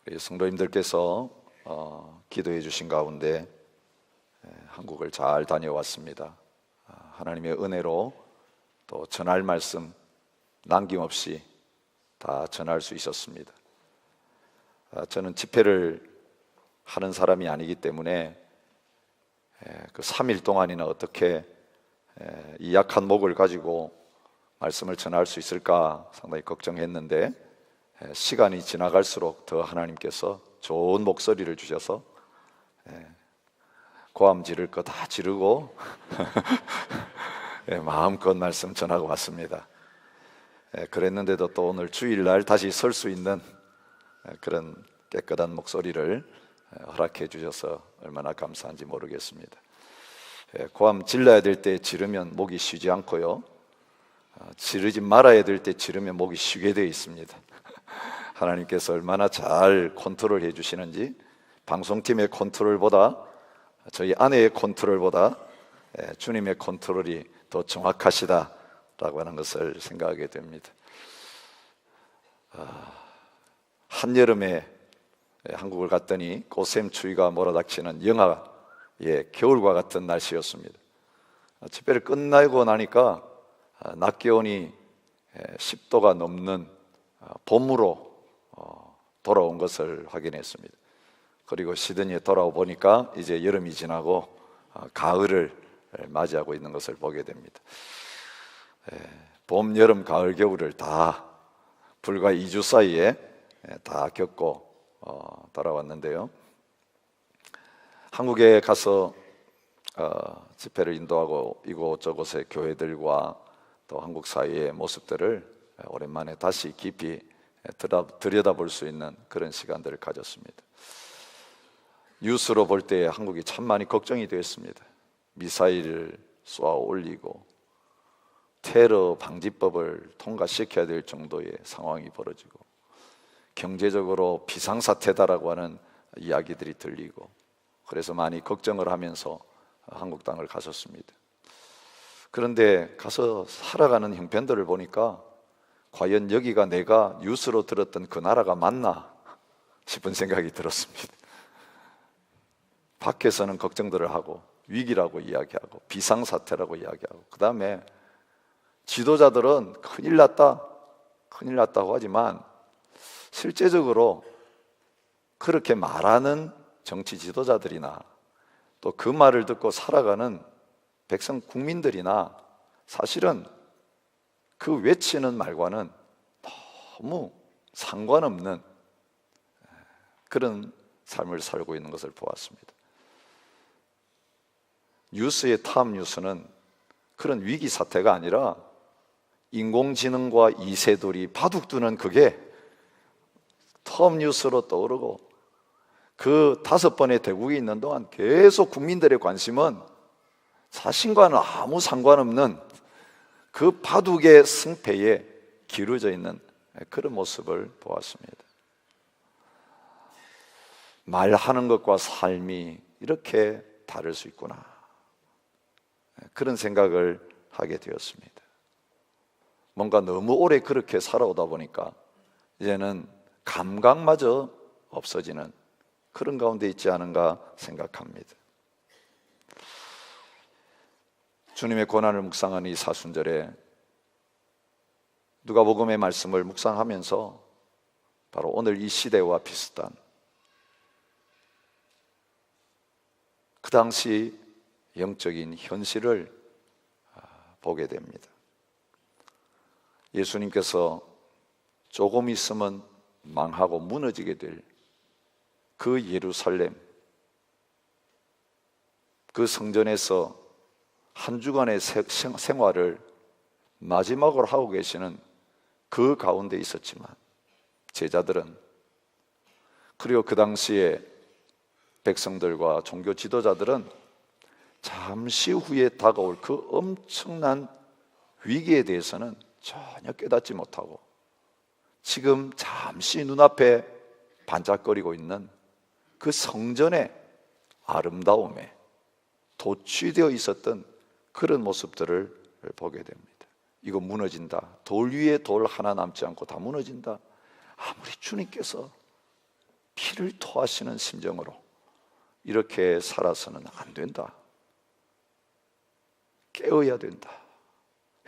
우리 성도님들께서 기도해 주신 가운데 한국을 잘 다녀왔습니다. 하나님의 은혜로 또 전할 말씀 남김없이 다 전할 수 있었습니다. 저는 집회를 하는 사람이 아니기 때문에 그 3일 동안이나 어떻게 이 약한 목을 가지고 말씀을 전할 수 있을까 상당히 걱정했는데, 시간이 지나갈수록 더 하나님께서 좋은 목소리를 주셔서 고함 지를 거 다 지르고 마음껏 말씀 전하고 왔습니다. 그랬는데도 또 오늘 주일날 다시 설 수 있는 그런 깨끗한 목소리를 허락해 주셔서 얼마나 감사한지 모르겠습니다. 고함 질러야 될 때 지르면 목이 쉬지 않고요, 지르지 말아야 될 때 지르면 목이 쉬게 되어 있습니다. 하나님께서 얼마나 잘 컨트롤 해주시는지, 방송팀의 컨트롤보다, 저희 아내의 컨트롤보다 주님의 컨트롤이 더 정확하시다라고 하는 것을 생각하게 됩니다. 한여름에 한국을 갔더니 꽃샘추위가 몰아닥치는 영하의 겨울과 같은 날씨였습니다. 집회를 끝나고 나니까 낮 기온이 10도가 넘는 봄으로 돌아온 것을 확인했습니다. 그리고 시드니에 돌아와 보니까 이제 여름이 지나고 가을을 맞이하고 있는 것을 보게 됩니다. 봄, 여름, 가을, 겨울을 다 불과 2주 사이에 다 겪고 돌아왔는데요, 한국에 가서 집회를 인도하고 이곳저곳의 교회들과 또 한국 사회의 모습들을 오랜만에 다시 깊이 들여다볼 수 있는 그런 시간들을 가졌습니다. 뉴스로 볼 때 한국이 참 많이 걱정이 되었습니다. 미사일을 쏘아 올리고 테러 방지법을 통과시켜야 될 정도의 상황이 벌어지고, 경제적으로 비상사태다라고 하는 이야기들이 들리고, 그래서 많이 걱정을 하면서 한국 땅을 갔었습니다. 그런데 가서 살아가는 형편들을 보니까 과연 여기가 내가 뉴스로 들었던 그 나라가 맞나 싶은 생각이 들었습니다. 밖에서는 걱정들을 하고 위기라고 이야기하고 비상사태라고 이야기하고, 그 다음에 지도자들은 큰일 났다고 하지만 실제적으로 그렇게 말하는 정치 지도자들이나 또 그 말을 듣고 살아가는 백성 국민들이나 사실은 그 외치는 말과는 너무 상관없는 그런 삶을 살고 있는 것을 보았습니다. 뉴스의 탑 뉴스는 그런 위기 사태가 아니라 인공지능과 이세돌이 바둑두는 그게 톱 뉴스로 떠오르고, 그 5번의 대국이 있는 동안 계속 국민들의 관심은 자신과는 아무 상관없는 그 바둑의 승패에 기울어져 있는 그런 모습을 보았습니다. 말하는 것과 삶이 이렇게 다를 수 있구나, 그런 생각을 하게 되었습니다. 뭔가 너무 오래 그렇게 살아오다 보니까 이제는 감각마저 없어지는 그런 가운데 있지 않은가 생각합니다. 주님의 고난을 묵상하는 이 사순절에 누가복음의 말씀을 묵상하면서 바로 오늘 이 시대와 비슷한, 그 당시 영적인 현실을 보게 됩니다. 예수님께서 조금 있으면 망하고 무너지게 될 그 예루살렘, 그 성전에서 한 주간의 생활을 마지막으로 하고 계시는 그 가운데 있었지만, 제자들은, 그리고 그 당시에 백성들과 종교 지도자들은 잠시 후에 다가올 그 엄청난 위기에 대해서는 전혀 깨닫지 못하고, 지금 잠시 눈앞에 반짝거리고 있는 그 성전의 아름다움에 도취되어 있었던 그런 모습들을 보게 됩니다. 이거 무너진다, 돌 위에 돌 하나 남지 않고 다 무너진다. 아무리 주님께서 피를 토하시는 심정으로 이렇게 살아서는 안 된다. 깨어야 된다.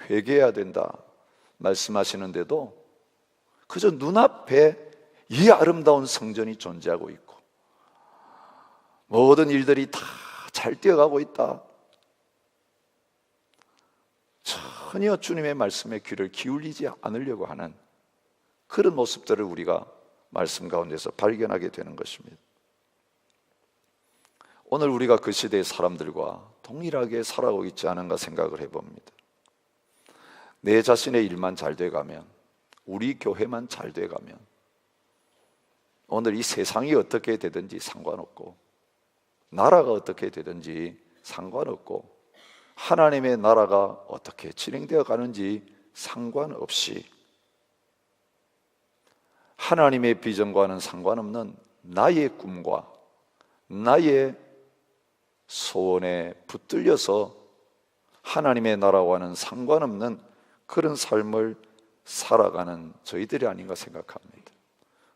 회개해야 된다. 말씀하시는데도 그저 눈앞에 이 아름다운 성전이 존재하고 있고 모든 일들이 다 잘 뛰어가고 있다. 전혀 주님의 말씀에 귀를 기울이지 않으려고 하는 그런 모습들을 우리가 말씀 가운데서 발견하게 되는 것입니다. 오늘 우리가 그 시대의 사람들과 동일하게 살아오고 있지 않은가 생각을 해봅니다. 내 자신의 일만 잘 돼가면, 우리 교회만 잘 돼가면 오늘 이 세상이 어떻게 되든지 상관없고 나라가 어떻게 되든지 상관없고 하나님의 나라가 어떻게 진행되어 가는지 상관없이 하나님의 비전과는 상관없는 나의 꿈과 나의 소원에 붙들려서 하나님의 나라와는 상관없는 그런 삶을 살아가는 저희들이 아닌가 생각합니다.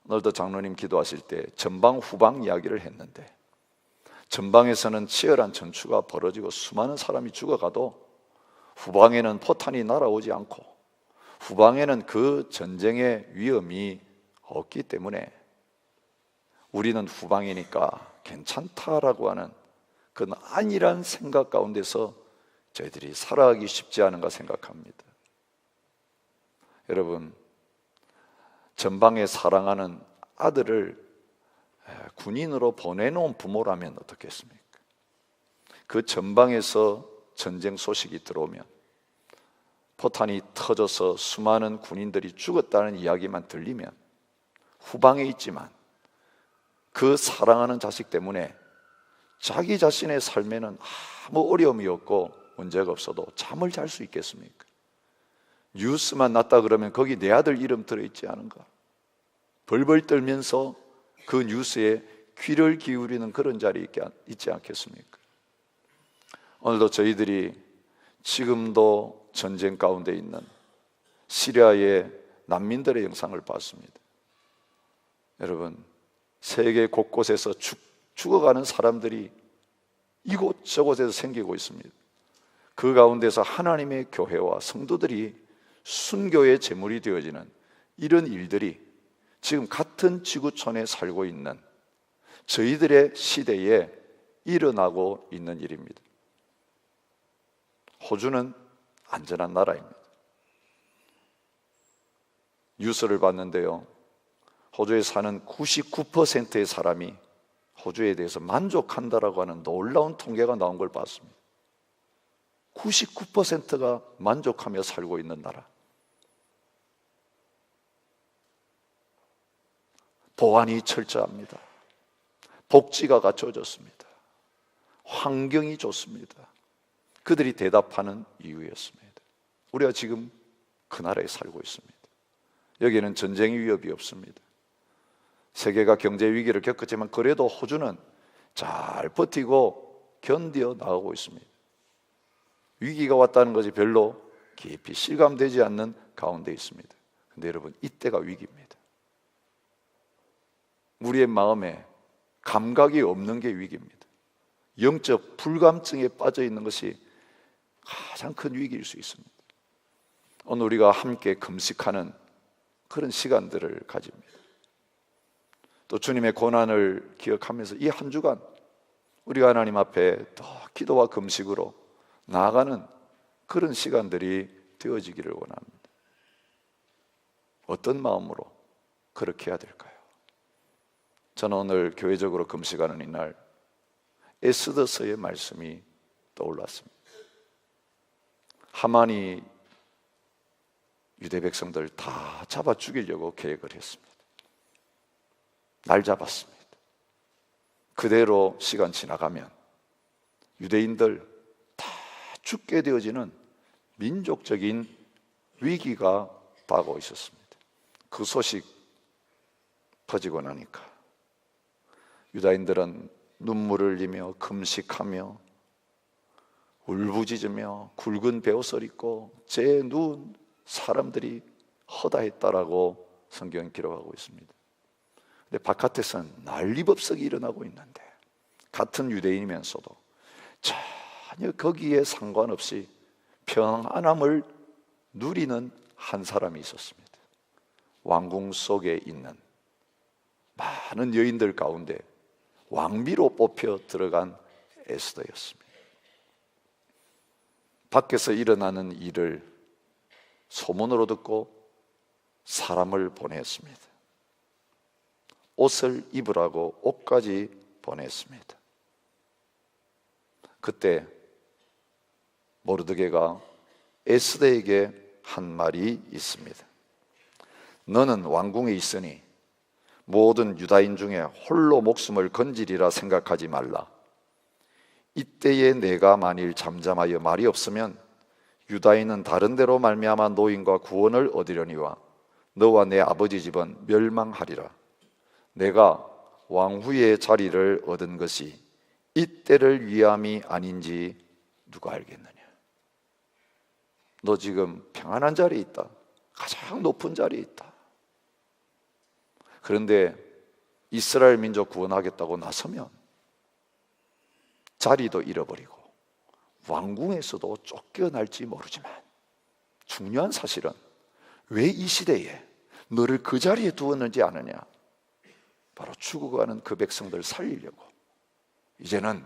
오늘도 장로님 기도하실 때 전방 후방 이야기를 했는데 전방에서는 치열한 전투가 벌어지고 수많은 사람이 죽어가도 후방에는 포탄이 날아오지 않고 후방에는 그 전쟁의 위험이 없기 때문에 우리는 후방이니까 괜찮다라고 하는 그 안일한 생각 가운데서 저희들이 살아가기 쉽지 않은가 생각합니다. 여러분, 전방에 사랑하는 아들을 군인으로 보내놓은 부모라면 어떻겠습니까? 그 전방에서 전쟁 소식이 들어오면 포탄이 터져서 수많은 군인들이 죽었다는 이야기만 들리면 후방에 있지만 그 사랑하는 자식 때문에 자기 자신의 삶에는 아무 어려움이 없고 문제가 없어도 잠을 잘 수 있겠습니까? 뉴스만 났다 그러면 거기 내 아들 이름 들어있지 않은가? 벌벌 떨면서 그 뉴스에 귀를 기울이는 그런 자리에 있지 않겠습니까? 오늘도 저희들이 지금도 전쟁 가운데 있는 시리아의 난민들의 영상을 봤습니다. 여러분, 세계 곳곳에서 죽어가는 사람들이 이곳저곳에서 생기고 있습니다. 그 가운데서 하나님의 교회와 성도들이 순교의 제물이 되어지는 이런 일들이 지금 같은 지구촌에 살고 있는 저희들의 시대에 일어나고 있는 일입니다. 호주는 안전한 나라입니다. 뉴스를 봤는데요, 호주에 사는 99%의 사람이 호주에 대해서 만족한다라고 하는 놀라운 통계가 나온 걸 봤습니다. 99%가 만족하며 살고 있는 나라. 보안이 철저합니다. 복지가 갖춰졌습니다. 환경이 좋습니다. 그들이 대답하는 이유였습니다. 우리가 지금 그 나라에 살고 있습니다. 여기는 전쟁의 위협이 없습니다. 세계가 경제 위기를 겪었지만 그래도 호주는 잘 버티고 견디어 나가고 있습니다. 위기가 왔다는 것이 별로 깊이 실감되지 않는 가운데 있습니다. 그런데 여러분, 이때가 위기입니다. 우리의 마음에 감각이 없는 게 위기입니다. 영적 불감증에 빠져 있는 것이 가장 큰 위기일 수 있습니다. 오늘 우리가 함께 금식하는 그런 시간들을 가집니다. 또 주님의 고난을 기억하면서 이 한 주간 우리가 하나님 앞에 더 기도와 금식으로 나아가는 그런 시간들이 되어지기를 원합니다. 어떤 마음으로 그렇게 해야 될까요? 저는 오늘 교회적으로 금식하는 이날 에스더서의 말씀이 떠올랐습니다. 하만이 유대 백성들 다 잡아 죽이려고 계획을 했습니다. 날 잡았습니다. 그대로 시간 지나가면 유대인들 다 죽게 되어지는 민족적인 위기가 다가오고 있었습니다. 그 소식 퍼지고 나니까 유다인들은 눈물을 흘리며 금식하며 울부짖으며 굵은 베옷을 입고 제 누운 사람들이 허다했다라고 성경은 기록하고 있습니다. 근데 바깥에서는 난리법석이 일어나고 있는데 같은 유대인이면서도 전혀 거기에 상관없이 평안함을 누리는 한 사람이 있었습니다. 왕궁 속에 있는 많은 여인들 가운데 왕비로 뽑혀 들어간 에스더였습니다. 밖에서 일어나는 일을 소문으로 듣고 사람을 보냈습니다. 옷을 입으라고 옷까지 보냈습니다. 그때 모르드게가 에스더에게 한 말이 있습니다. 너는 왕궁에 있으니 모든 유다인 중에 홀로 목숨을 건지리라 생각하지 말라. 이때에 내가 만일 잠잠하여 말이 없으면 유다인은 다른 데로 말미암아 노임과 구원을 얻으려니와 너와 내 아버지 집은 멸망하리라. 내가 왕후의 자리를 얻은 것이 이때를 위함이 아닌지 누가 알겠느냐. 너 지금 평안한 자리에 있다. 가장 높은 자리에 있다. 그런데 이스라엘 민족 구원하겠다고 나서면 자리도 잃어버리고 왕궁에서도 쫓겨날지 모르지만 중요한 사실은 왜 이 시대에 너를 그 자리에 두었는지 아느냐? 바로 죽어가는 그 백성들 살리려고. 이제는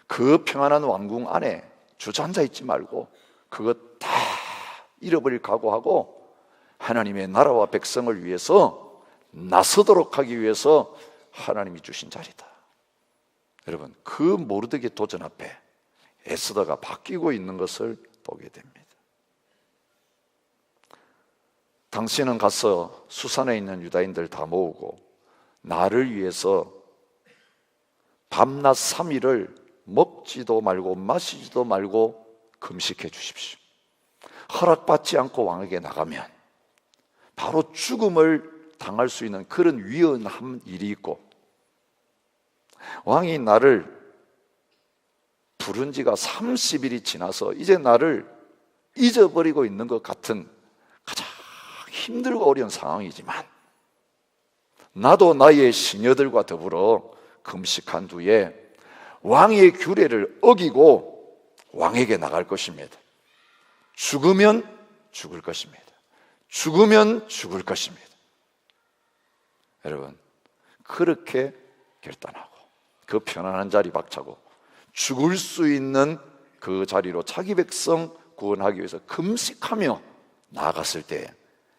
그 평안한 왕궁 안에 주저앉아 있지 말고 그것 다 잃어버릴 각오하고 하나님의 나라와 백성을 위해서 나서도록 하기 위해서 하나님이 주신 자리다. 여러분, 그 모르드게 도전 앞에 에스더가 바뀌고 있는 것을 보게 됩니다. 당신은 가서 수산에 있는 유다인들 다 모으고 나를 위해서 밤낮 3일을 먹지도 말고 마시지도 말고 금식해 주십시오. 허락받지 않고 왕에게 나가면 바로 죽음을 당할 수 있는 그런 위험한 일이 있고, 왕이 나를 부른 지가 30일이 지나서 이제 나를 잊어버리고 있는 것 같은 가장 힘들고 어려운 상황이지만 나도 나의 시녀들과 더불어 금식한 뒤에 왕의 규례를 어기고 왕에게 나갈 것입니다. 죽으면 죽을 것입니다. 죽으면 죽을 것입니다. 여러분, 그렇게 결단하고 그 편안한 자리 박차고 죽을 수 있는 그 자리로 자기 백성 구원하기 위해서 금식하며 나아갔을 때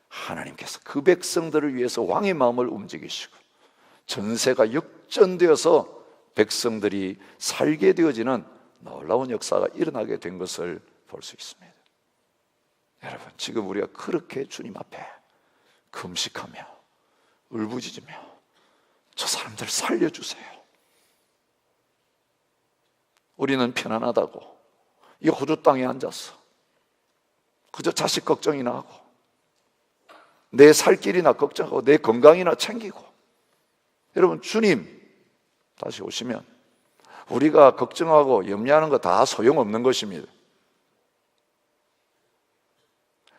하나님께서 그 백성들을 위해서 왕의 마음을 움직이시고 전세가 역전되어서 백성들이 살게 되어지는 놀라운 역사가 일어나게 된 것을 볼 수 있습니다. 여러분, 지금 우리가 그렇게 주님 앞에 금식하며 울부짖으며 저 사람들 살려주세요. 우리는 편안하다고 이 호주 땅에 앉아서 그저 자식 걱정이나 하고 내 살 길이나 걱정하고 내 건강이나 챙기고, 여러분, 주님 다시 오시면 우리가 걱정하고 염려하는 거 다 소용없는 것입니다.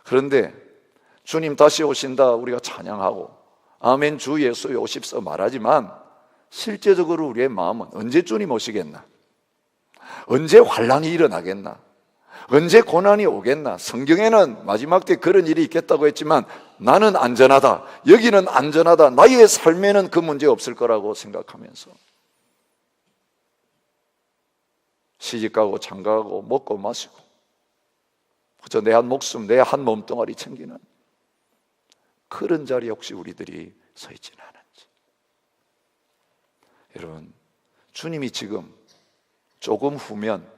그런데 주님 다시 오신다 우리가 찬양하고 아멘 주 예수 오십소 말하지만 실제적으로 우리의 마음은 언제 주님 오시겠나? 언제 환난이 일어나겠나? 언제 고난이 오겠나? 성경에는 마지막 때 그런 일이 있겠다고 했지만 나는 안전하다, 여기는 안전하다, 나의 삶에는 그 문제 없을 거라고 생각하면서 시집가고 장가가고 먹고 마시고 그저 내 한 목숨, 내 한 몸뚱아리 챙기는 그런 자리에 혹시 우리들이 서 있지는 않은지. 여러분, 주님이 지금 조금 후면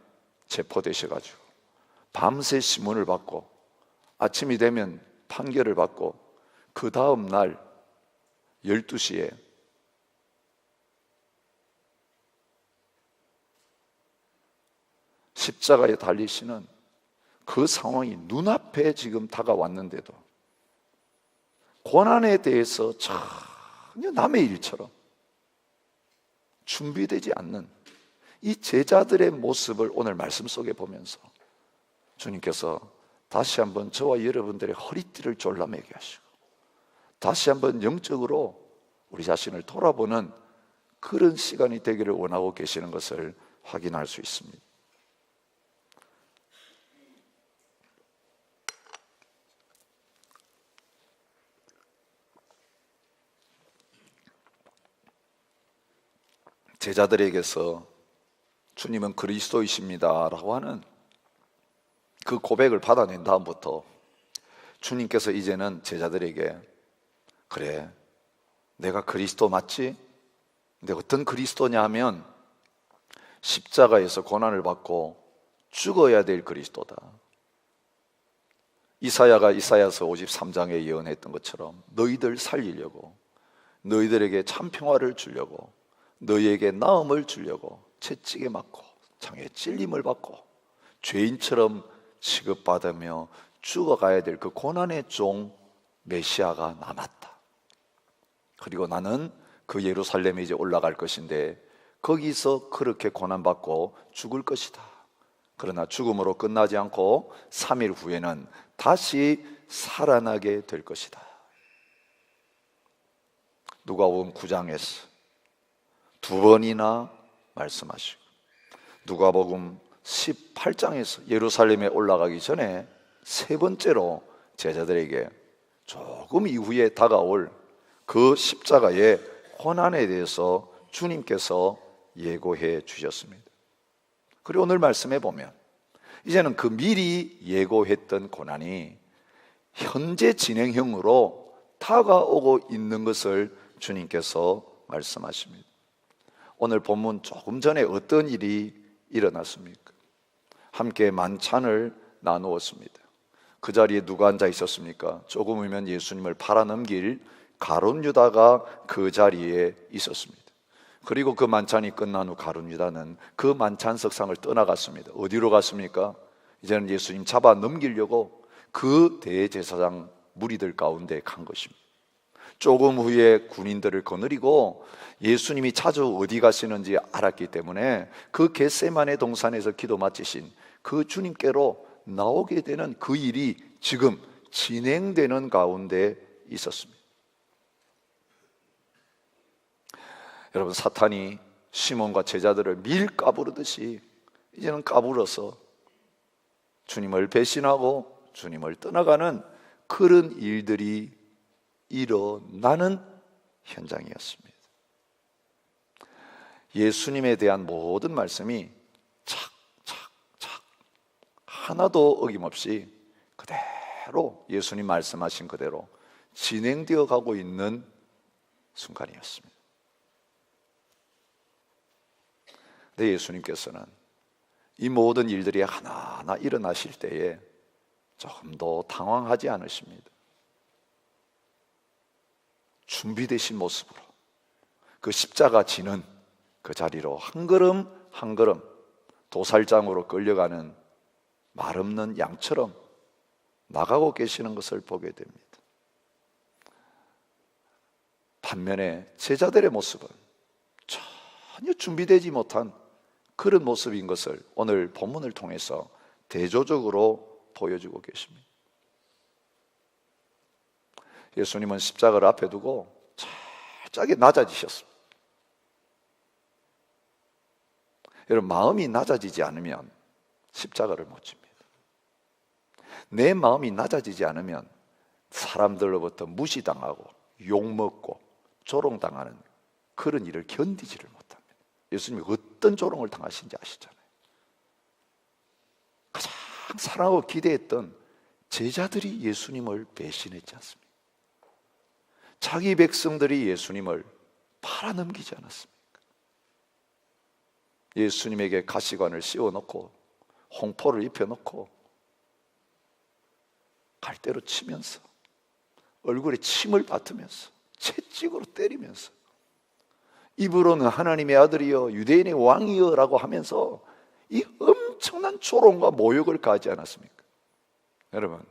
체포되셔가지고 밤새 심문을 받고 아침이 되면 판결을 받고 그 다음 날 12시에 십자가에 달리시는 그 상황이 눈앞에 지금 다가왔는데도 고난에 대해서 전혀 남의 일처럼 준비되지 않는 이 제자들의 모습을 오늘 말씀 속에 보면서 주님께서 다시 한번 저와 여러분들의 허리띠를 졸라매게 하시고 다시 한번 영적으로 우리 자신을 돌아보는 그런 시간이 되기를 원하고 계시는 것을 확인할 수 있습니다. 제자들에게서 주님은 그리스도이십니다 라고 하는 그 고백을 받아낸 다음부터 주님께서 이제는 제자들에게 그래, 내가 그리스도 맞지? 근데 어떤 그리스도냐 하면 십자가에서 고난을 받고 죽어야 될 그리스도다. 이사야가 이사야서 53장에 예언했던 것처럼 너희들 살리려고, 너희들에게 참 평화를 주려고, 너희에게 나음을 주려고 채찍에 맞고 창에 찔림을 받고 죄인처럼 취급받으며 죽어가야 될 그 고난의 종 메시아가 남았다. 그리고 나는 그 예루살렘에 이제 올라갈 것인데 거기서 그렇게 고난받고 죽을 것이다. 그러나 죽음으로 끝나지 않고 3일 후에는 다시 살아나게 될 것이다. 누가복음 9장에서 두 번이나 말씀하시고 누가복음 18장에서 예루살렘에 올라가기 전에 세 번째로 제자들에게 조금 이후에 다가올 그 십자가의 고난에 대해서 주님께서 예고해 주셨습니다. 그리고 오늘 말씀해 보면 이제는 그 미리 예고했던 고난이 현재 진행형으로 다가오고 있는 것을 주님께서 말씀하십니다. 오늘 본문 조금 전에 어떤 일이 일어났습니까? 함께 만찬을 나누었습니다. 그 자리에 누가 앉아 있었습니까? 조금이면 예수님을 팔아넘길 가룟 유다가 그 자리에 있었습니다. 그리고 그 만찬이 끝난 후 가룟 유다는 그 만찬석상을 떠나갔습니다. 어디로 갔습니까? 이제는 예수님 잡아 넘기려고 그 대제사장 무리들 가운데 간 것입니다. 조금 후에 군인들을 거느리고 예수님이 자주 어디 가시는지 알았기 때문에 그 겟세마네 동산에서 기도 마치신 그 주님께로 나오게 되는 그 일이 지금 진행되는 가운데 있었습니다. 여러분, 사탄이 시몬과 제자들을 밀 까부르듯이 이제는 까불어서 주님을 배신하고 주님을 떠나가는 그런 일들이 일어나는 현장이었습니다. 예수님에 대한 모든 말씀이 착착착 하나도 어김없이 그대로 예수님 말씀하신 그대로 진행되어 가고 있는 순간이었습니다. 근데 예수님께서는 이 모든 일들이 하나하나 일어나실 때에 조금도 당황하지 않으십니다. 준비되신 모습으로 그 십자가 지는 그 자리로 한 걸음 한 걸음 도살장으로 끌려가는 말없는 양처럼 나가고 계시는 것을 보게 됩니다. 반면에 제자들의 모습은 전혀 준비되지 못한 그런 모습인 것을 오늘 본문을 통해서 대조적으로 보여주고 계십니다. 예수님은 십자가를 앞에 두고 살짝 낮아지셨습니다. 여러분, 마음이 낮아지지 않으면 십자가를 못 집니다. 내 마음이 낮아지지 않으면 사람들로부터 무시당하고 욕먹고 조롱당하는 그런 일을 견디지를 못합니다. 예수님이 어떤 조롱을 당하신지 아시잖아요. 가장 사랑하고 기대했던 제자들이 예수님을 배신했지 않습니까? 자기 백성들이 예수님을 팔아넘기지 않았습니까? 예수님에게 가시관을 씌워놓고 홍포를 입혀놓고 갈대로 치면서 얼굴에 침을 뱉으면서 채찍으로 때리면서 입으로는 하나님의 아들이여 유대인의 왕이여 라고 하면서 이 엄청난 조롱과 모욕을 가하지 않았습니까? 여러분,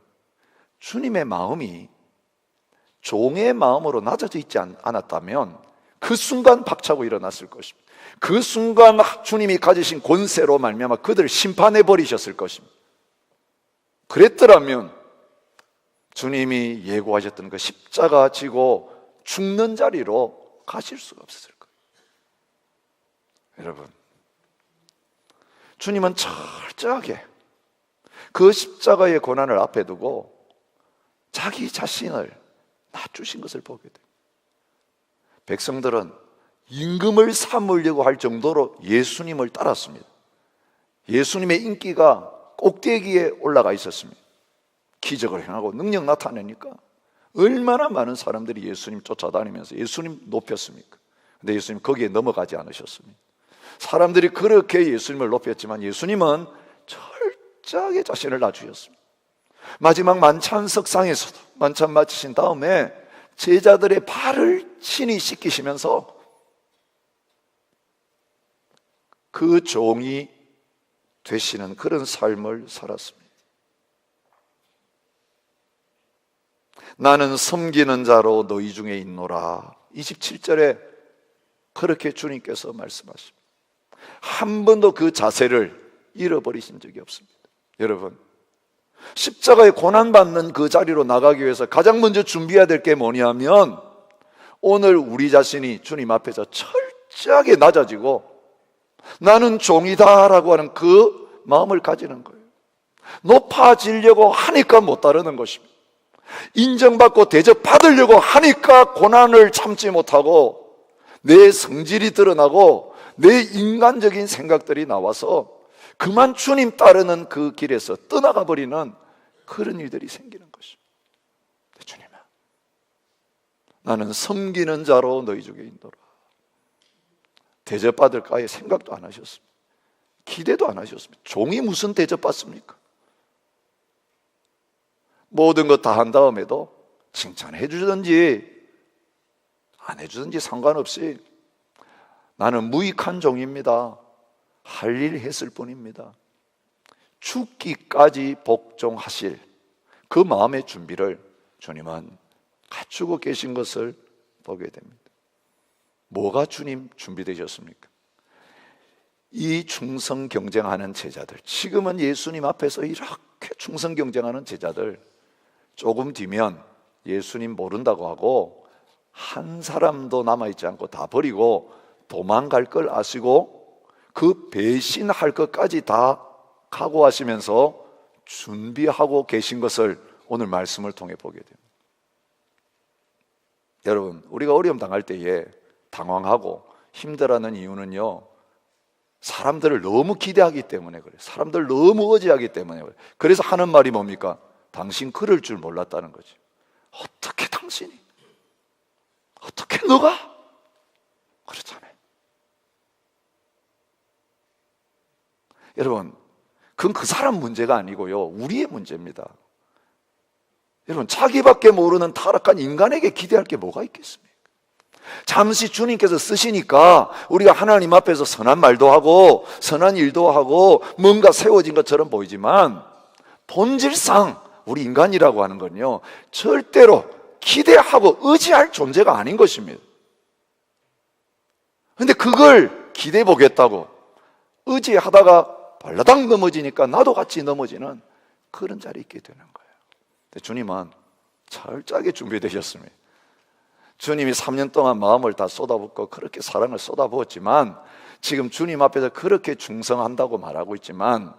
주님의 마음이 종의 마음으로 낮아져 있지 않았다면 그 순간 박차고 일어났을 것입니다. 그 순간 주님이 가지신 권세로 말미암아 그들을 심판해 버리셨을 것입니다. 그랬더라면 주님이 예고하셨던 그 십자가 지고 죽는 자리로 가실 수가 없었을 거예요. 여러분, 주님은 철저하게 그 십자가의 고난을 앞에 두고 자기 자신을 낮추신 것을 보게 돼요. 백성들은 임금을 삼으려고 할 정도로 예수님을 따랐습니다. 예수님의 인기가 꼭대기에 올라가 있었습니다. 기적을 행하고 능력 나타내니까 얼마나 많은 사람들이 예수님 쫓아다니면서 예수님 높였습니까? 근데 예수님 거기에 넘어가지 않으셨습니다. 사람들이 그렇게 예수님을 높였지만 예수님은 철저하게 자신을 낮추셨습니다. 마지막 만찬석상에서도 만찬 마치신 다음에 제자들의 발을 친히 씻기시면서 그 종이 되시는 그런 삶을 살았습니다. 나는 섬기는 자로 너희 중에 있노라. 27절에 그렇게 주님께서 말씀하십니다. 한 번도 그 자세를 잃어버리신 적이 없습니다. 여러분, 십자가에 고난받는 그 자리로 나가기 위해서 가장 먼저 준비해야 될 게 뭐냐면 오늘 우리 자신이 주님 앞에서 철저하게 낮아지고 나는 종이다라고 하는 그 마음을 가지는 거예요. 높아지려고 하니까 못 따르는 것입니다. 인정받고 대접받으려고 하니까 고난을 참지 못하고 내 성질이 드러나고 내 인간적인 생각들이 나와서 그만 주님 따르는 그 길에서 떠나가 버리는 그런 일들이 생기는 것입니다. 주님아, 나는 섬기는 자로 너희 중에 있노라. 대접받을까에 생각도 안 하셨습니다. 기대도 안 하셨습니다. 종이 무슨 대접받습니까? 모든 것 다 한 다음에도 칭찬해 주든지 안 해주든지 상관없이 나는 무익한 종입니다. 할 일 했을 뿐입니다. 죽기까지 복종하실 그 마음의 준비를 주님은 갖추고 계신 것을 보게 됩니다. 뭐가 주님 준비되셨습니까? 이 충성 경쟁하는 제자들, 지금은 예수님 앞에서 이렇게 충성 경쟁하는 제자들, 조금 뒤면 예수님 모른다고 하고 한 사람도 남아있지 않고 다 버리고 도망갈 걸 아시고 그 배신할 것까지 다 각오하시면서 준비하고 계신 것을 오늘 말씀을 통해 보게 됩니다. 여러분, 우리가 어려움 당할 때에 당황하고 힘들어하는 이유는요, 사람들을 너무 기대하기 때문에 그래요. 사람들 너무 의지하기 때문에 그래요. 그래서 하는 말이 뭡니까? 당신 그럴 줄 몰랐다는 거죠. 어떻게 당신이? 어떻게 너가? 그렇잖아요. 여러분, 그건 그 사람 문제가 아니고요, 우리의 문제입니다. 여러분, 자기밖에 모르는 타락한 인간에게 기대할 게 뭐가 있겠습니까? 잠시 주님께서 쓰시니까 우리가 하나님 앞에서 선한 말도 하고 선한 일도 하고 뭔가 세워진 것처럼 보이지만 본질상 우리 인간이라고 하는 건요, 절대로 기대하고 의지할 존재가 아닌 것입니다. 그런데 그걸 기대해 보겠다고 의지하다가 발라당 넘어지니까 나도 같이 넘어지는 그런 자리에 있게 되는 거예요. 근데 주님은 철저하게 준비되셨습니다. 주님이 3년 동안 마음을 다 쏟아붓고 그렇게 사랑을 쏟아부었지만 지금 주님 앞에서 그렇게 충성한다고 말하고 있지만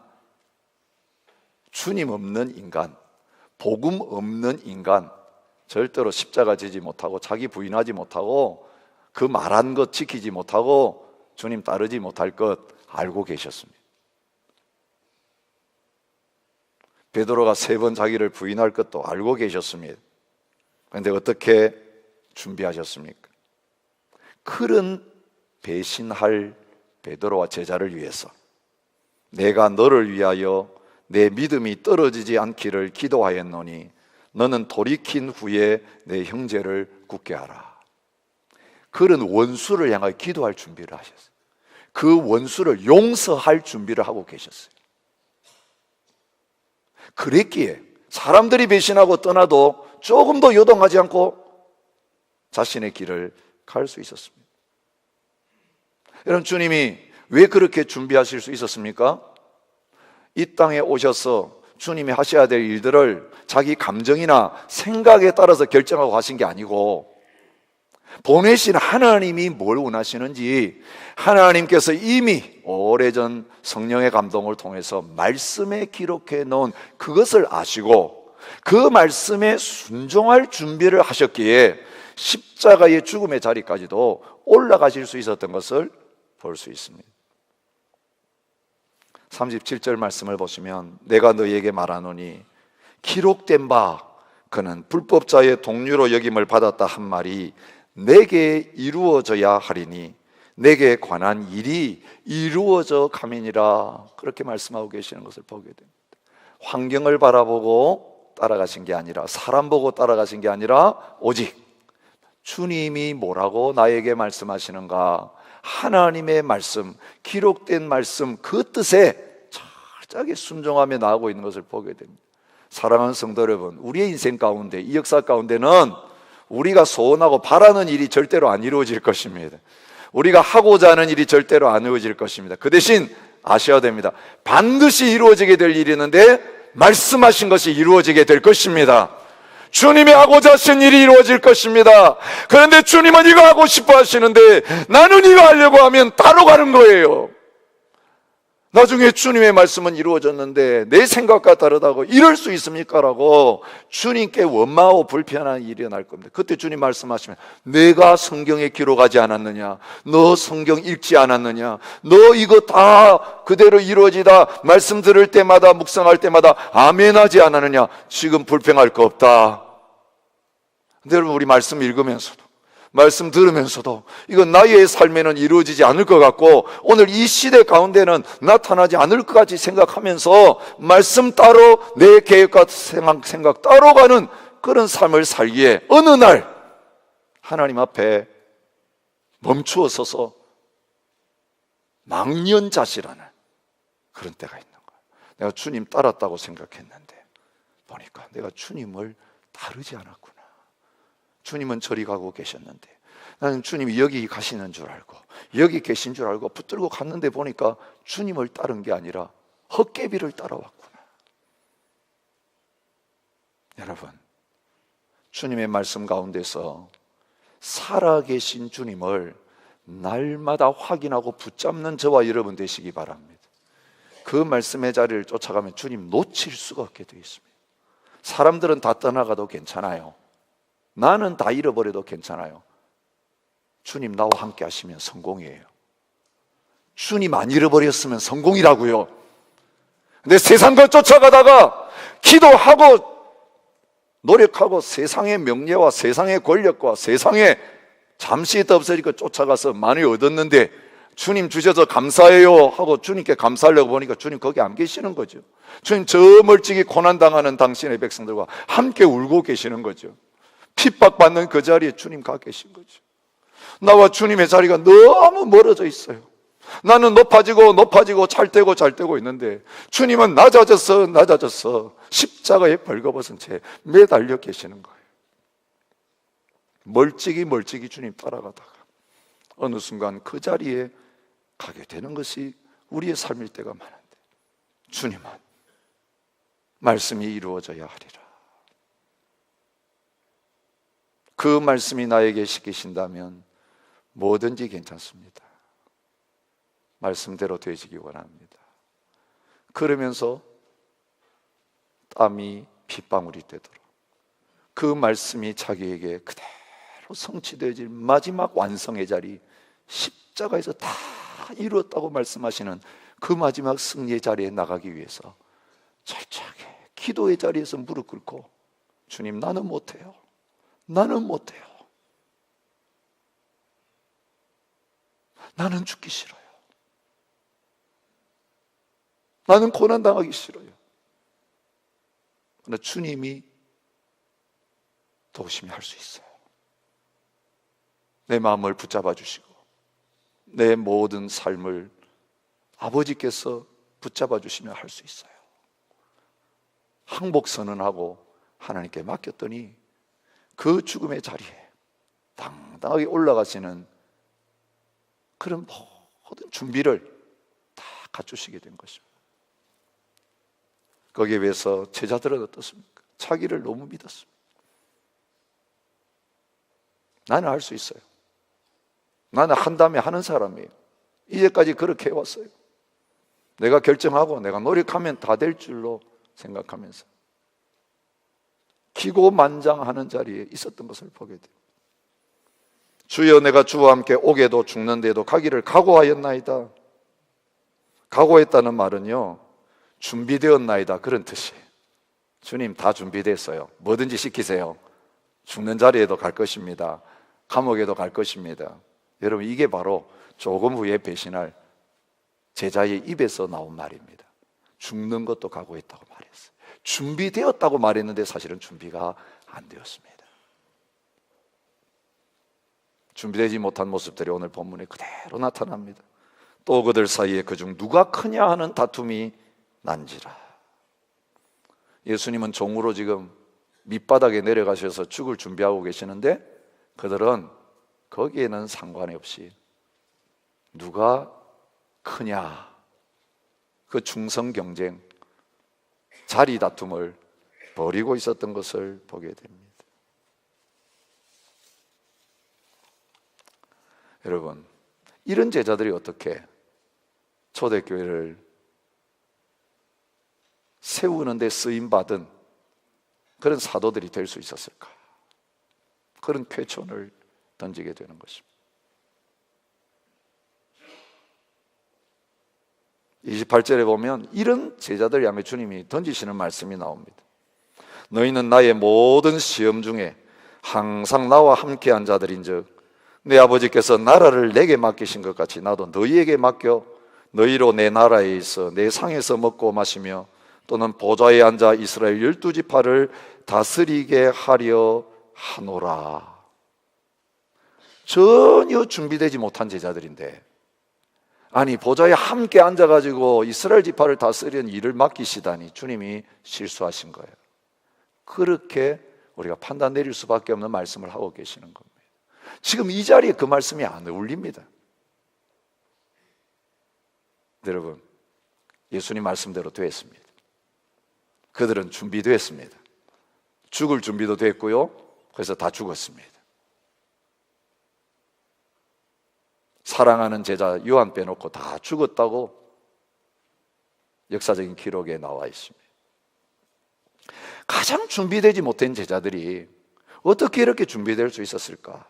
주님 없는 인간, 복음 없는 인간, 절대로 십자가 지지 못하고 자기 부인하지 못하고 그 말한 것 지키지 못하고 주님 따르지 못할 것 알고 계셨습니다. 베드로가 3번 자기를 부인할 것도 알고 계셨습니다. 그런데 어떻게 준비하셨습니까? 그런 배신할 베드로와 제자를 위해서 내가 너를 위하여 내 믿음이 떨어지지 않기를 기도하였노니 너는 돌이킨 후에 내 형제를 굳게 하라. 그런 원수를 향하여 기도할 준비를 하셨어요. 그 원수를 용서할 준비를 하고 계셨어요. 그랬기에 사람들이 배신하고 떠나도 조금 더 요동하지 않고 자신의 길을 갈 수 있었습니다. 여러분, 주님이 왜 그렇게 준비하실 수 있었습니까? 이 땅에 오셔서 주님이 하셔야 될 일들을 자기 감정이나 생각에 따라서 결정하고 하신 게 아니고 보내신 하나님이 뭘 원하시는지 하나님께서 이미 오래전 성령의 감동을 통해서 말씀에 기록해 놓은 그것을 아시고 그 말씀에 순종할 준비를 하셨기에 십자가의 죽음의 자리까지도 올라가실 수 있었던 것을 볼 수 있습니다. 37절 말씀을 보시면 내가 너희에게 말하노니 기록된 바 그는 불법자의 동류로 여김을 받았다 한 말이 내게 이루어져야 하리니 내게 관한 일이 이루어져 가민이라, 그렇게 말씀하고 계시는 것을 보게 됩니다. 환경을 바라보고 따라가신 게 아니라, 사람 보고 따라가신 게 아니라 오직 주님이 뭐라고 나에게 말씀하시는가, 하나님의 말씀, 기록된 말씀, 그 뜻에 철저하게 순종하며 나아가고 있는 것을 보게 됩니다. 사랑하는 성도 여러분, 우리의 인생 가운데, 이 역사 가운데는 우리가 소원하고 바라는 일이 절대로 안 이루어질 것입니다. 우리가 하고자 하는 일이 절대로 안 이루어질 것입니다. 그 대신 아셔야 됩니다. 반드시 이루어지게 될 일이 있는데 말씀하신 것이 이루어지게 될 것입니다. 주님이 하고자 하신 일이 이루어질 것입니다. 그런데 주님은 이거 하고 싶어 하시는데 나는 이거 하려고 하면 따로 가는 거예요. 나중에 주님의 말씀은 이루어졌는데 내 생각과 다르다고 이럴 수 있습니까? 라고 주님께 원망하고 불편한 일이 일어날 겁니다. 그때 주님 말씀하시면 내가 성경에 기록하지 않았느냐, 너 성경 읽지 않았느냐, 너 이거 다 그대로 이루어지다 말씀 들을 때마다 묵상할 때마다 아멘하지 않았느냐, 지금 불평할 거 없다. 근데 여러분, 우리 말씀 읽으면서도 말씀 들으면서도 이건 나의 삶에는 이루어지지 않을 것 같고 오늘 이 시대 가운데는 나타나지 않을 것 같이 생각하면서 말씀 따로 내 계획과 생각 따로 가는 그런 삶을 살기에 어느 날 하나님 앞에 멈추어 서서 망연자실하는 그런 때가 있는 거예요. 내가 주님 따랐다고 생각했는데 보니까 내가 주님을 다르지 않았구나. 주님은 저리 가고 계셨는데 나는 주님이 여기 가시는 줄 알고 여기 계신 줄 알고 붙들고 갔는데 보니까 주님을 따른 게 아니라 헛개비를 따라왔구나. 여러분, 주님의 말씀 가운데서 살아계신 주님을 날마다 확인하고 붙잡는 저와 여러분 되시기 바랍니다. 그 말씀의 자리를 쫓아가면 주님 놓칠 수가 없게 되어 있습니다. 사람들은 다 떠나가도 괜찮아요. 나는 다 잃어버려도 괜찮아요. 주님 나와 함께 하시면 성공이에요. 주님 안 잃어버렸으면 성공이라고요. 근데 세상과 쫓아가다가 기도하고 노력하고 세상의 명예와 세상의 권력과 세상에 잠시 있다 없으니까 쫓아가서 많이 얻었는데 주님 주셔서 감사해요 하고 주님께 감사하려고 보니까 주님 거기 안 계시는 거죠. 주님 저 멀찍이 고난당하는 당신의 백성들과 함께 울고 계시는 거죠. 핍박받는 그 자리에 주님 가 계신 거죠. 나와 주님의 자리가 너무 멀어져 있어요. 나는 높아지고 잘되고 있는데 주님은 낮아져서 십자가에 벌거벗은 채 매달려 계시는 거예요. 멀찍이 주님 따라가다가 어느 순간 그 자리에 가게 되는 것이 우리의 삶일 때가 많은데 주님은 말씀이 이루어져야 하리라. 그 말씀이 나에게 시키신다면 뭐든지 괜찮습니다. 말씀대로 되시기 원합니다. 그러면서 땀이 핏방울이 되도록 그 말씀이 자기에게 그대로 성취되어질 마지막 완성의 자리, 십자가에서 다 이루었다고 말씀하시는 그 마지막 승리의 자리에 나가기 위해서 철저하게 기도의 자리에서 무릎 꿇고 주님 나는 못해요. 나는 죽기 싫어요. 나는 고난당하기 싫어요. 그러나 주님이 도우시면 할 수 있어요. 내 마음을 붙잡아 주시고 내 모든 삶을 아버지께서 붙잡아 주시면 할 수 있어요. 항복 선언하고 하나님께 맡겼더니 그 죽음의 자리에 당당하게 올라가시는 그런 모든 준비를 다 갖추시게 된 것입니다. 거기에 비해서 제자들은 어떻습니까? 자기를 너무 믿었습니다. 나는 할 수 있어요. 나는 한다면 하는 사람이에요. 이제까지 그렇게 해왔어요. 내가 결정하고 내가 노력하면 다 될 줄로 생각하면서 기고만장하는 자리에 있었던 것을 보게 돼요. 주여, 내가 주와 함께 오게도 죽는데도 가기를 각오하였나이다. 각오했다는 말은요, 준비되었나이다, 그런 뜻이에요. 주님, 다 준비됐어요. 뭐든지 시키세요. 죽는 자리에도 갈 것입니다. 감옥에도 갈 것입니다. 여러분, 이게 바로 조금 후에 배신할 제자의 입에서 나온 말입니다. 죽는 것도 각오했다고 말했어요. 준비되었다고 말했는데 사실은 준비가 안 되었습니다. 준비되지 못한 모습들이 오늘 본문에 그대로 나타납니다. 또 그들 사이에 그중 누가 크냐 하는 다툼이 난지라. 예수님은 종으로 지금 밑바닥에 내려가셔서 죽을 준비하고 계시는데 그들은 거기에는 상관이 없이 누가 크냐, 그 충성 경쟁, 자리 다툼을 벌이고 있었던 것을 보게 됩니다. 여러분, 이런 제자들이 어떻게 초대교회를 세우는 데 쓰임받은 그런 사도들이 될 수 있었을까? 그런 쾌천을 던지게 되는 것입니다. 28절에 보면 이런 제자들 향해 주님이 던지시는 말씀이 나옵니다. 너희는 나의 모든 시험 중에 항상 나와 함께한 자들인즉 내 아버지께서 나라를 내게 맡기신 것 같이 나도 너희에게 맡겨 너희로 내 나라에 있어 내 상에서 먹고 마시며 또는 보좌에 앉아 이스라엘 12지파를 다스리게 하려 하노라. 전혀 준비되지 못한 제자들인데, 아니 보좌에 함께 앉아가지고 이스라엘 지파를 다스리는 일을 맡기시다니 주님이 실수하신 거예요. 그렇게 우리가 판단 내릴 수밖에 없는 말씀을 하고 계시는 겁니다. 지금 이 자리에 그 말씀이 안 어울립니다. 여러분, 예수님 말씀대로 됐습니다. 그들은 준비됐습니다. 죽을 준비도 됐고요. 그래서 다 죽었습니다. 사랑하는 제자 요한 빼놓고 다 죽었다고 역사적인 기록에 나와 있습니다. 가장 준비되지 못한 제자들이 어떻게 이렇게 준비될 수 있었을까?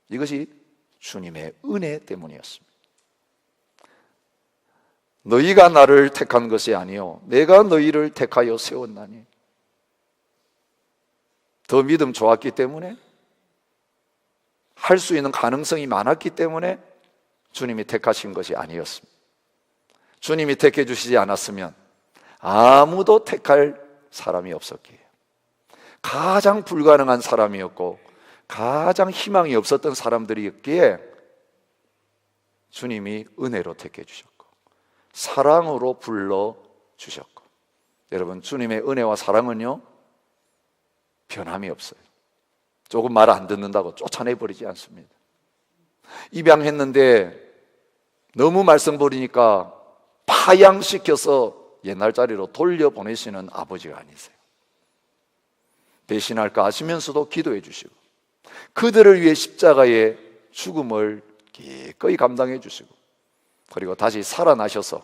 이것이 주님의 은혜 때문이었습니다. 너희가 나를 택한 것이 아니요 내가 너희를 택하여 세웠나니. 더 믿음 좋았기 때문에, 할 수 있는 가능성이 많았기 때문에 주님이 택하신 것이 아니었습니다. 주님이 택해 주시지 않았으면 아무도 택할 사람이 없었기에, 가장 불가능한 사람이었고 가장 희망이 없었던 사람들이었기에 주님이 은혜로 택해 주셨고 사랑으로 불러 주셨고, 여러분, 주님의 은혜와 사랑은요 변함이 없어요. 조금 말 안 듣는다고 쫓아내버리지 않습니다. 입양했는데 너무 말썽 부리니까 파양시켜서 옛날 자리로 돌려보내시는 아버지가 아니세요. 배신할까 하시면서도 기도해 주시고 그들을 위해 십자가의 죽음을 기꺼이 감당해 주시고, 그리고 다시 살아나셔서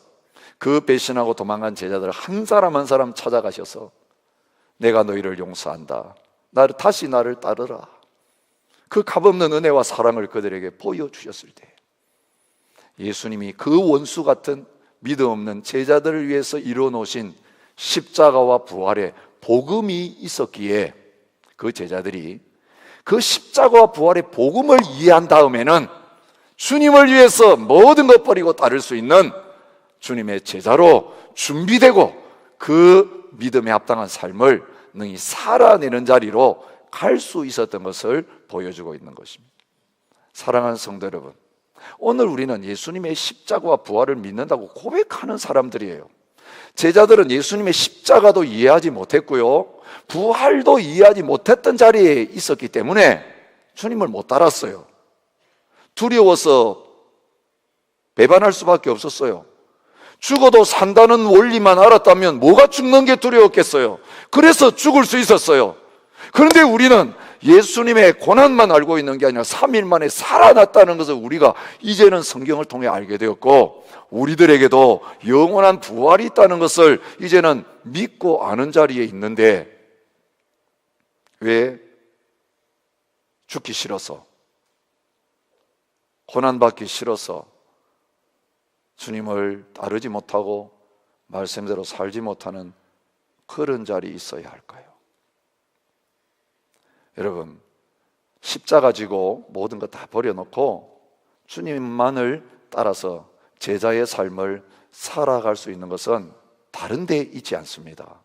그 배신하고 도망간 제자들 한 사람 한 사람 찾아가셔서 내가 너희를 용서한다, 다시 나를 따르라, 그 값없는 은혜와 사랑을 그들에게 보여주셨을 때 예수님이 그 원수 같은 믿음 없는 제자들을 위해서 이루어놓으신 십자가와 부활의 복음이 있었기에 그 제자들이 그 십자가와 부활의 복음을 이해한 다음에는 주님을 위해서 모든 것 버리고 따를 수 있는 주님의 제자로 준비되고 그 믿음에 합당한 삶을 능히 살아내는 자리로 갈 수 있었던 것을 보여주고 있는 것입니다. 사랑하는 성도 여러분, 오늘 우리는 예수님의 십자가와 부활을 믿는다고 고백하는 사람들이에요. 제자들은 예수님의 십자가도 이해하지 못했고요, 부활도 이해하지 못했던 자리에 있었기 때문에 주님을 못 따랐어요. 두려워서 배반할 수밖에 없었어요. 죽어도 산다는 원리만 알았다면 뭐가 죽는 게 두려웠겠어요. 그래서 죽을 수 있었어요. 그런데 우리는 예수님의 고난만 알고 있는 게 아니라 3일 만에 살아났다는 것을 우리가 이제는 성경을 통해 알게 되었고, 우리들에게도 영원한 부활이 있다는 것을 이제는 믿고 아는 자리에 있는데, 왜 죽기 싫어서, 고난받기 싫어서 주님을 따르지 못하고 말씀대로 살지 못하는 그런 자리에 있어야 할까요? 여러분, 십자가 지고 모든 것 다 버려놓고 주님만을 따라서 제자의 삶을 살아갈 수 있는 것은 다른 데 있지 않습니다.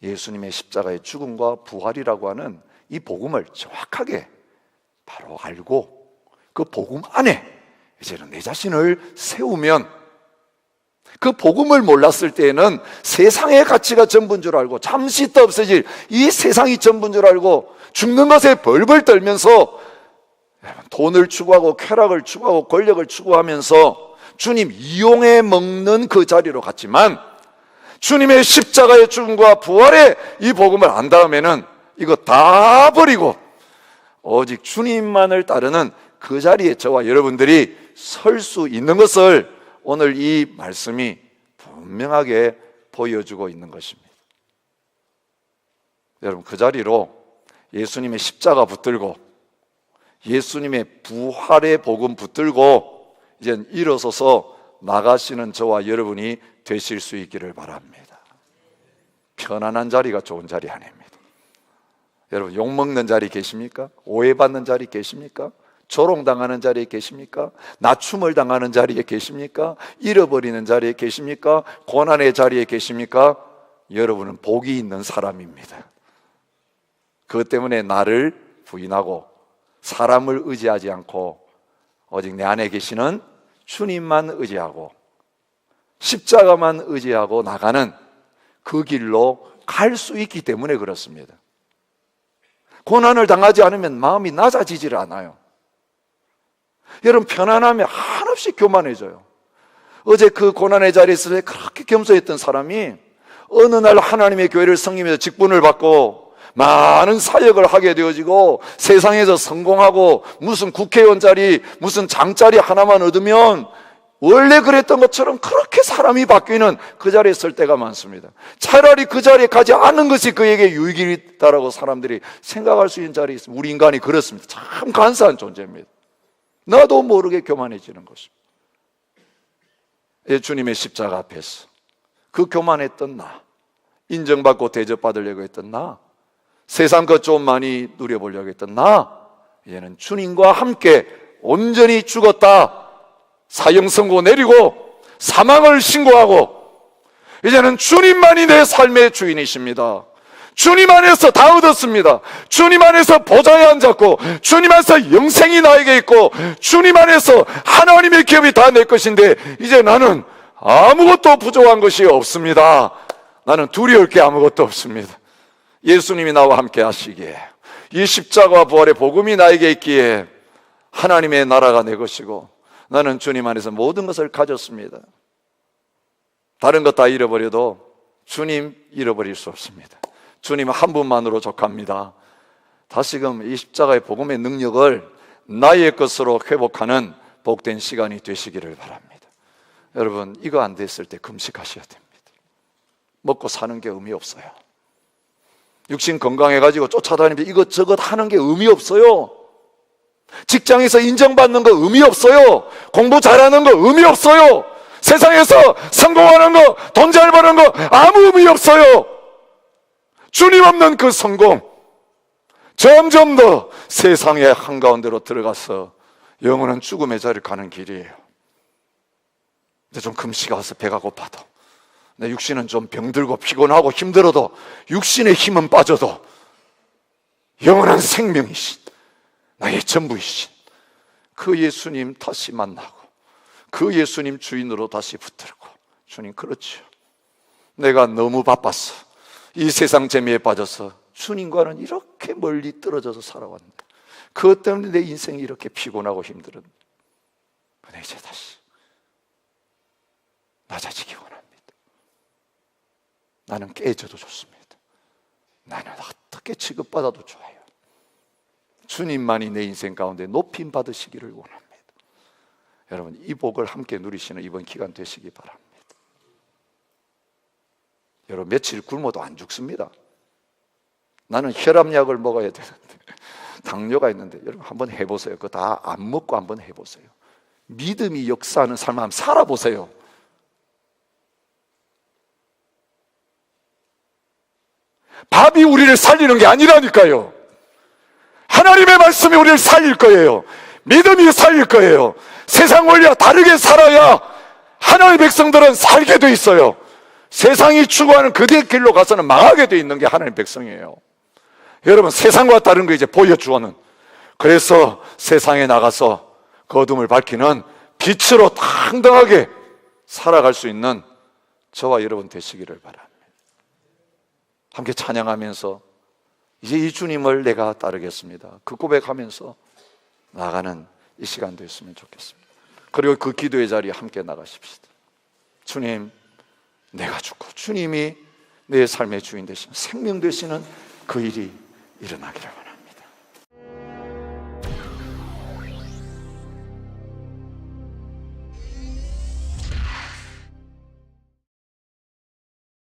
예수님의 십자가의 죽음과 부활이라고 하는 이 복음을 정확하게 바로 알고 그 복음 안에 이제는 내 자신을 세우면, 그 복음을 몰랐을 때에는 세상의 가치가 전부인 줄 알고 잠시 있다 없어질 이 세상이 전부인 줄 알고 죽는 것에 벌벌 떨면서 돈을 추구하고 쾌락을 추구하고 권력을 추구하면서 주님 이용해 먹는 그 자리로 갔지만, 주님의 십자가의 죽음과 부활의 이 복음을 안 다음에는 이거 다 버리고 오직 주님만을 따르는 그 자리에 저와 여러분들이 설 수 있는 것을 오늘 이 말씀이 분명하게 보여주고 있는 것입니다. 여러분, 그 자리로 예수님의 십자가 붙들고 예수님의 부활의 복음 붙들고 이제 일어서서 나가시는 저와 여러분이 되실 수 있기를 바랍니다. 편안한 자리가 좋은 자리 아닙니다. 여러분, 욕먹는 자리 계십니까? 오해받는 자리 계십니까? 조롱당하는 자리에 계십니까? 낮춤을 당하는 자리에 계십니까? 잃어버리는 자리에 계십니까? 고난의 자리에 계십니까? 여러분은 복이 있는 사람입니다. 그것 때문에 나를 부인하고 사람을 의지하지 않고 오직 내 안에 계시는 주님만 의지하고 십자가만 의지하고 나가는 그 길로 갈 수 있기 때문에 그렇습니다. 고난을 당하지 않으면 마음이 낮아지질 않아요. 여러분, 편안하면 한없이 교만해져요. 어제 그 고난의 자리에서 그렇게 겸손했던 사람이 어느 날 하나님의 교회를 섬기면서 직분을 받고 많은 사역을 하게 되어지고 세상에서 성공하고 무슨 국회의원 자리, 무슨 장자리 하나만 얻으면 원래 그랬던 것처럼 그렇게 사람이 바뀌는 그 자리에 설 때가 많습니다. 차라리 그 자리에 가지 않는 것이 그에게 유익이 있다라고 사람들이 생각할 수 있는 자리에 있습니다. 우리 인간이 그렇습니다. 참 간사한 존재입니다. 나도 모르게 교만해지는 것입니다. 주님의 십자가 앞에서 그 교만했던 나, 인정받고 대접받으려고 했던 나, 세상 것 좀 많이 누려보려고 했던 나, 이제는 주님과 함께 온전히 죽었다, 사형 선고 내리고 사망을 신고하고 이제는 주님만이 내 삶의 주인이십니다. 주님 안에서 다 얻었습니다. 주님 안에서 보좌에 앉았고 주님 안에서 영생이 나에게 있고 주님 안에서 하나님의 기업이 다 내 것인데 이제 나는 아무것도 부족한 것이 없습니다. 나는 두려울 게 아무것도 없습니다. 예수님이 나와 함께 하시기에, 이 십자가와 부활의 복음이 나에게 있기에 하나님의 나라가 내 것이고 나는 주님 안에서 모든 것을 가졌습니다. 다른 것 다 잃어버려도 주님 잃어버릴 수 없습니다. 주님 한 분만으로 족합니다. 다시금 이 십자가의 복음의 능력을 나의 것으로 회복하는 복된 시간이 되시기를 바랍니다. 여러분, 이거 안 됐을 때 금식하셔야 됩니다. 먹고 사는 게 의미 없어요. 육신 건강해가지고 쫓아다니면서 이것저것 하는 게 의미 없어요. 직장에서 인정받는 거 의미 없어요. 공부 잘하는 거 의미 없어요. 세상에서 성공하는 거, 돈 잘 버는 거 아무 의미 없어요. 주님 없는 그 성공, 점점 더 세상의 한가운데로 들어가서 영원한 죽음의 자리를 가는 길이에요. 근데 좀 금시가 와서 배가 고파도, 내 육신은 좀 병들고 피곤하고 힘들어도, 육신의 힘은 빠져도 영원한 생명이신 나의 전부이신 그 예수님 다시 만나고 그 예수님 주인으로 다시 붙들고, 주님, 그렇죠, 내가 너무 바빴어, 이 세상 재미에 빠져서 주님과는 이렇게 멀리 떨어져서 살아왔는데 그것 때문에 내 인생이 이렇게 피곤하고 힘들었는데 근데 이제 다시 낮아지기 원합니다. 나는 깨져도 좋습니다. 나는 어떻게 취급받아도 좋아요. 주님만이 내 인생 가운데 높임 받으시기를 원합니다. 여러분, 이 복을 함께 누리시는 이번 기간 되시기 바랍니다. 여러분, 며칠 굶어도 안 죽습니다. 나는 혈압약을 먹어야 되는데, 당뇨가 있는데, 여러분 한번 해보세요. 그거 다 안 먹고 한번 해보세요. 믿음이 역사하는 삶을 한번 살아보세요. 밥이 우리를 살리는 게 아니라니까요. 하나님의 말씀이 우리를 살릴 거예요. 믿음이 살릴 거예요. 세상 원리와 다르게 살아야 하나님의 백성들은 살게 돼 있어요. 세상이 추구하는 그들의 길로 가서는 망하게 돼 있는 게 하나님의 백성이에요. 여러분, 세상과 다른 거 이제 보여주어는, 그래서 세상에 나가서 그 어둠을 밝히는 빛으로 당당하게 살아갈 수 있는 저와 여러분 되시기를 바랍니다. 함께 찬양하면서 이제 이 주님을 내가 따르겠습니다, 그 고백하면서 나가는 이 시간 됐으면 좋겠습니다. 그리고 그 기도의 자리에 함께 나가십시다. 주님, 내가 죽고 주님이 내 삶의 주인 되시면 생명 되시는 그 일이 일어나기를 바랍니다.